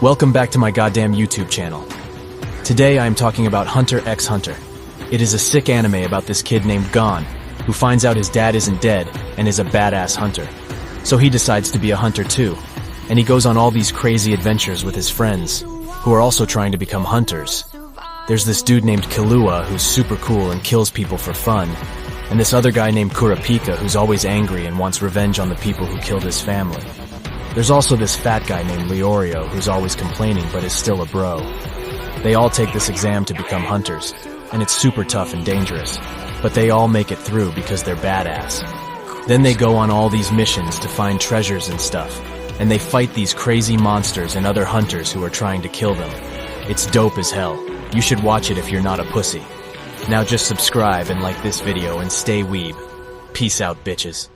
Welcome back to my goddamn YouTube channel. Today I am talking about Hunter x Hunter. It is a sick anime about this kid named Gon, who finds out his dad isn't dead and is a badass hunter. So he decides to be a hunter too, and he goes on all these crazy adventures with his friends, who are also trying to become hunters. There's this dude named Killua who's super cool and kills people for fun, and this other guy named Kurapika who's always angry and wants revenge on the people who killed his family. There's also this fat guy named Leorio who's always complaining but is still a bro. They all take this exam to become hunters, and it's super tough and dangerous, but they all make it through because they're badass. Then they go on all these missions to find treasures and stuff, and they fight these crazy monsters and other hunters who are trying to kill them. It's dope as hell. You should watch it if you're not a pussy. Now just subscribe and like this video and stay weeb. Peace out, bitches.